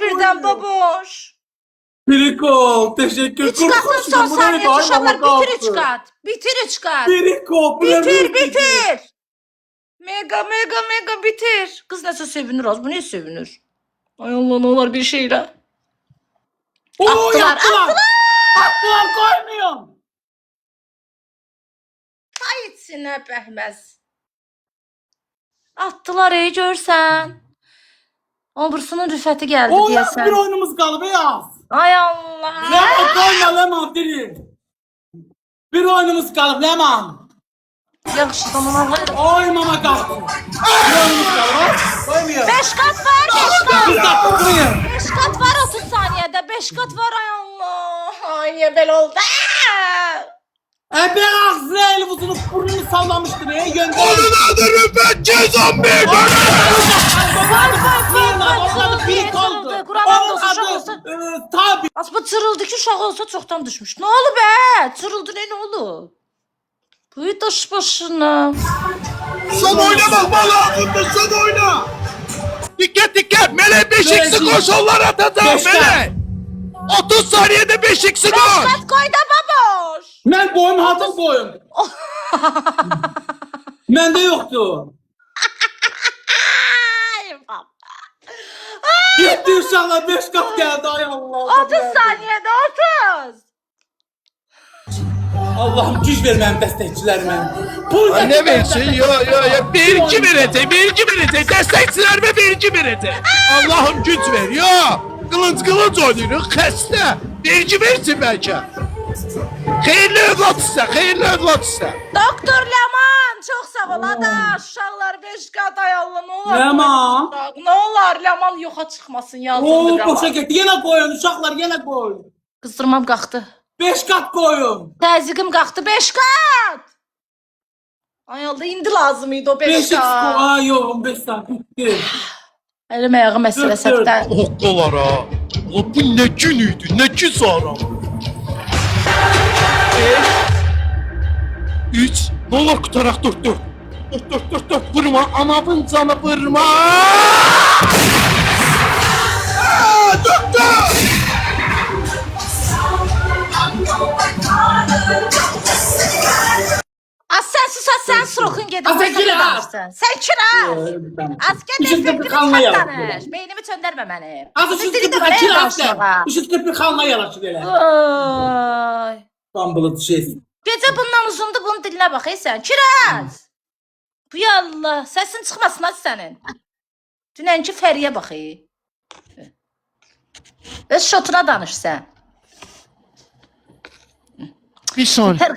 Niye birden baboş? Biriko, teşekkür. Üç katın son saniyesi uşaqlar. Bitir üç kat. Bitir üç kat. Biriko, Bitir. Mega bitir. Kız nasıl sevinir az? Bu niye sevinir? Ay Allah ne olur bir şeyle. Oo, Attılar. Attılar, koymuyorum. Ay içine pəhməz. Attılar ey görsən. Obrsının rüfəti gəldi O yaz bir deyəsən. oyunumuz kaldı yaz. Ay Allah. Leman koyma Leman diri. Bir oyunumuz kaldı Leman. Yaxşı tamam Allah. Oy mama kalktı. Bir oyunumuz kaldı. Koymuyor. 5 kat var 5 kat. Kız da koyuyor. 5 kat var 30 saniyede. 5 kat var ay Allah. Ay niye böyle oldu? Ben ağzına eli buzunu burnunu sallamıştım ya gönder. Onun adı Rüfet Cezamir. Bir kaldı. Kur'an olsa uşaq olsa. Tabi. Asma çırıldı ki uşaq olsa çoxdan düşmüş. Ne oldu be? Çırıldı ne oldu? Bu daş başına. Son oynamak lazımdı, son oyna. Dikkat. Mele 5x'i koşullar atacağım Mele. 30 saniyede 5x'i 5 koş. kat koy da baboş. Ben boyum hazır boyum. Mende yoktu. Ay baba. Gitti uşaklar 5 kat geldi ay Allah. 30 saniyede 30. Allah'ım güç ver benim destekçilerime. Pul Ne versin? Yo. Birinci birete. Destekçilerime birinci birete. Allah'ım güç ver. Yo. Kılıç oynuyoruz. Xəstə. Birinci versin belki. Xeyirli evlat iste. Doktor Leman çok sağ ol adaş. Uşaqlar 5 kat ay Allah ne olur. Leman. Ne olur Leman yoxa çıxmasın Oo yazıldı. boşa gitti. Yine koyun uşaklar yine koyun. Qızdırmam qalxdı. 5 kat koyun. Təzyiqim qalxdı 5 kat. Ay Allah indi lazım idi o 5 5 kat. Ay yok 5 saat bitti. Əlim ayağı məsələsi Dur. həkdən. Hoqqalara. Bu ne gün idi, ne gün sonra. 3. Ne olur qutarak dur. Vurma, anamın canı vurma. Doktor! Az sən sus, az sən srokun gedin. Az sən kira. Sən kira. Asker Işık defekti bir kanla danış. yaratıyor. Beynimi çöndərmə məni. Az Siz ışık dilini bir belə kira danışma. after. Işık bir kanla yalaşı gele. Ay. Bambılı şeysin. Gecə bundan uzundu, bunun dilinə bax ey sən. Kiraz. Bu ya Allah, səsin çıxmasın az sənin. Dünənki Fəriyə bax ey. Öz şotuna danış sən. Bir saniye. Hər